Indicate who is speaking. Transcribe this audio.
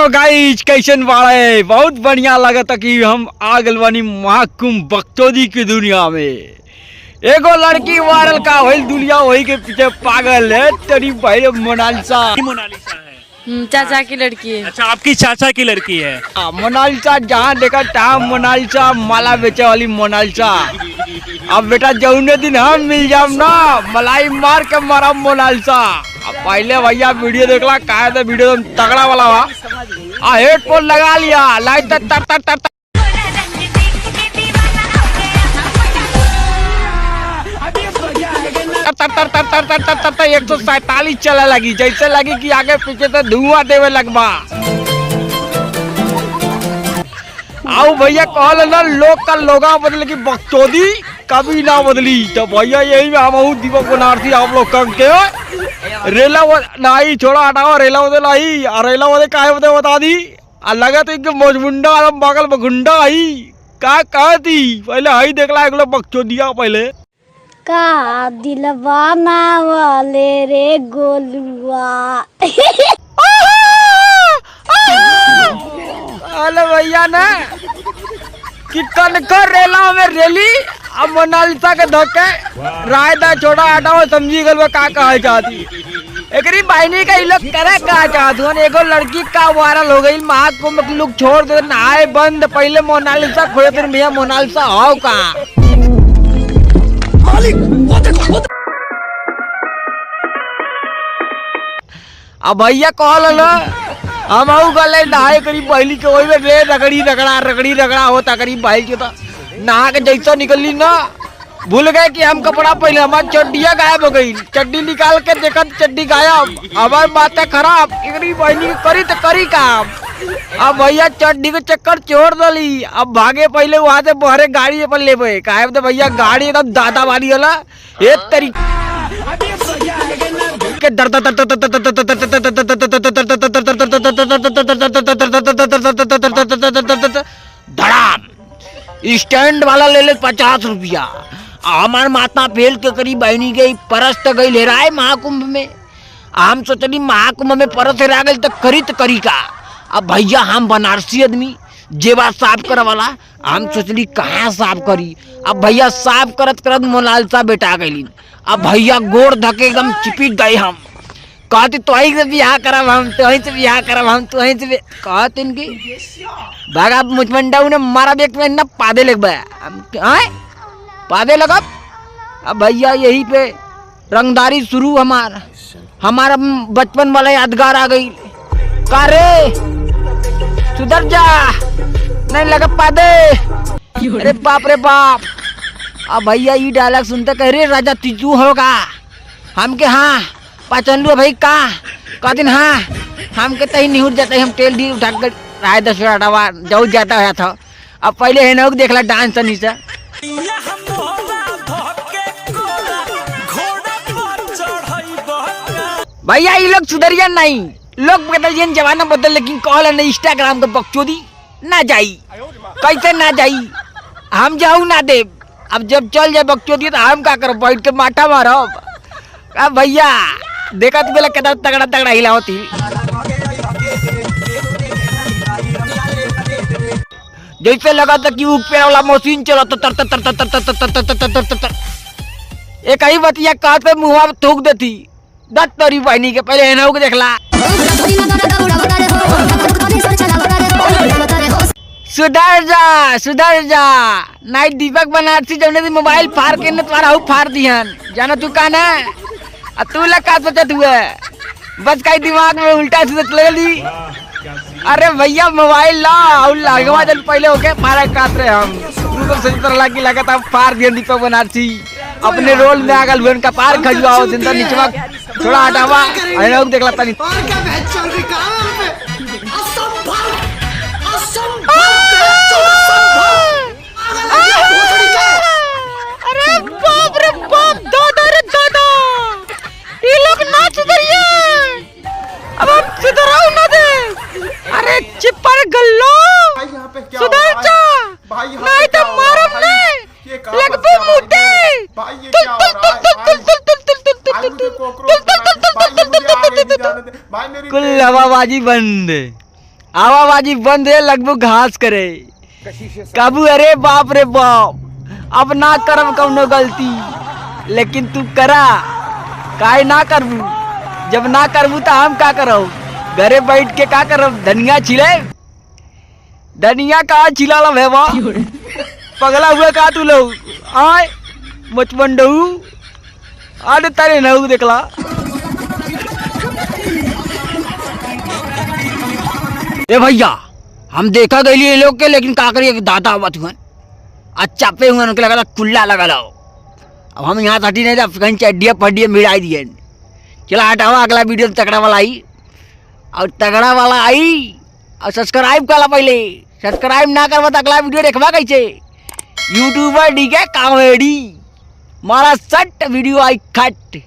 Speaker 1: Guys कैसन बाड़े। बहुत बढ़िया लगता कि हम आ गल बानी महाकुंभ बक्चौदी की दुनिया में। एगो लड़की वायरल का होल दुनिया वही के पीछे पागल है। तेरी भाई मोनालिसा
Speaker 2: मोनालिसा है
Speaker 3: चाचा की लड़की है।
Speaker 2: अच्छा, आपकी चाचा की लड़की है।
Speaker 1: मोनालिसा जहाँ देखा तहाँ मोनालिसा, माला बेचे वाली मोनालिसा। अब बेटा जौने दिन हम मिल जाम ना, मलाई मार के मारा मोनालिसा। अब पहले भैया वीडियो देखला का तो वीडियो तगड़ा वाला वा। हेडफोन लगा लिया, लाइट तर तर तर तर तर तर तर तर तर तर तर 147 चले लगी, जैसे लगी कि आगे पीछे से धुआं देवे लगबा। आओ भैया कहल ना लोग का लोगा बदले की बकचोदी कभी ना बदली। तो भैया यही में हम दीपक बनारसी आप लोग कम के रेला नहीं छोड़ा हटाओ, रेला वदे नहीं, रेला वदे काहे वदे बता दी। लगा तो एक मजमुंडा बगल में गुंडा आई का कहती पहले हई देखला एक लोग बकचोदिया पहले
Speaker 4: का दिलवा ना वाले रे गोलुआ।
Speaker 1: अरे भैया ना कि कनकर रेला में रेली अब मोनालिसा के धोके रायदा छोड़ा हटाओ समझी गल का कहा चाहती। एकरी बहनी का लोग करे का चाहत। एगो लड़की का वायरल हो गई महाकुंभ के लोग छोड़ दे नहाए बंद। पहले मोनालिसा खोए थे भैया मोनालिसा हो का अब भैया कहल हम गले नहाए करी पहली के वही में रे रगड़ी रगड़ा होता करीब भाई के तो नहा के जैसा निकली ना भूल गए कि हम कपड़ा पहले हमारी चड्डिया गायब हो गई। चड्डी निकाल के देखा चड्डी गायब, हमारी बातें खराब। एकरी बहनी करी तो करी काम। अब भैया चड्डी के चक्कर छोड़ दली। अब भागे पहले वहां से बहरे गाड़ी पर ले गए काहे तो भैया गाड़ी एकदम दादा वाली होला एक तरीके धड़ाम स्टैंड वाला ले ले 50 रुपया। हमार माता फेल के करीब बहनी गई परस तो गई ले रहा है महाकुंभ में। हम सोचली महाकुंभ में परस हेरा गई तो करी का। अब भैया हम बनारसी आदमी जेबा साफ करे वाला हम सोचली कहाँ साफ करी। अब भैया साफ करत करत मोनालिसा बेटा गई। अब भैया गोड़ धके एकदम चिपिट गए। हम कहते तोही से बियाह करब हम, तोही से बियाह करब हम, तोही से कहते इनकी भागा मुचमंडा ने मारा देख में न पादे लग पादे लगब। अब भैया यही पे रंगदारी शुरू हमारा बचपन वाला यादगार आ गई। का रे सुधर जा नहीं लगा पादे। अरे बाप रे बाप। अब भैया ये डायलॉग सुनते कह रे राजा तिजू होगा हमके। हाँ पहचान भाई का दिन। हाँ हमके तही निहुर जाता है, हम तेल डी उठा कर राय 10 हटावा जाऊ जाता है था। अब पहले है ना देखला डांस नीचे भैया ये लोग सुधरिया नहीं, लोग बदलियन जमाना बदल लेकिन कहला नहीं इंस्टाग्राम के बकचोदी ना जाई। कैसे ना जाई हम जाऊ ना दे। अब जब चल जाए बकचोदी तो हम का करो बैठ के माठा मारो। अब भैया देखा तो बेला कितना तगड़ा तगड़ा हिला होती। जैसे लगा था कि ऊपर वाला मशीन चला तो तर तर तर तर तर तर तर तर तर तर एक ही बतिया काट पे मुंह में थूक देती। दत तोरी बहनी के पहले एनहु के देखला सुधर जा नाइट दीपक बनारसी जौने दिन मोबाइल फाड़ के न तुम्हारा हु फाड़ दिहन जाना तू का ना। तू लग का सोचत हुए बस कहीं दिमाग में उल्टा सोच लगी। अरे भैया मोबाइल ला और लगवा दिन पहले होके मारा काट रहे हम तो सोच लगी लगा था फाड़ दिया दीपक बनारसी अपने रोल में आगल हुए उनका पार खजुआओ जिंदा नीचवा थोड़ा हटावा अरे देख लेता नहीं। अरे बाप रे बाप दादा रे दादा ये लोग ना सुधरिए। अब हम सुधराओ ना दे। अरे चिपर गल्लो सुधर जा नहीं तो मारूं नहीं लग पे मुटे कुल हवाबाजी बंद। आवाबाजी बंद है, लगभग घास करे काबू। अरे बाप रे बाप, अब ना करब कौनो गलती, लेकिन तू करा काहे ना करबू। जब ना करबू तो हम का करब, घरे बैठ के का करब, धनिया छिले। धनिया कहाँ छिला भेवा, पगला हुआ का तू लोग आए मचमंडू अरे तारे नहू देखला। ए भैया हम देखा गई ये लोग के, लेकिन का करिए दादा हुआ तुहन अच्छा पे हुए उनके लगा कुल्ला लगा लो। अब हम यहाँ हटी नहीं था, कहीं चड्डिया पड्डिया मिलाई दिए। चला हटावा, अगला वीडियो तगड़ा वाला आई और तगड़ा वाला आई। और सब्सक्राइब करा, पहले सब्सक्राइब ना करवा तो अगला वीडियो देखवा कैसे। यूट्यूबर डी के कॉमेडी मारा सट वीडियो आई खट।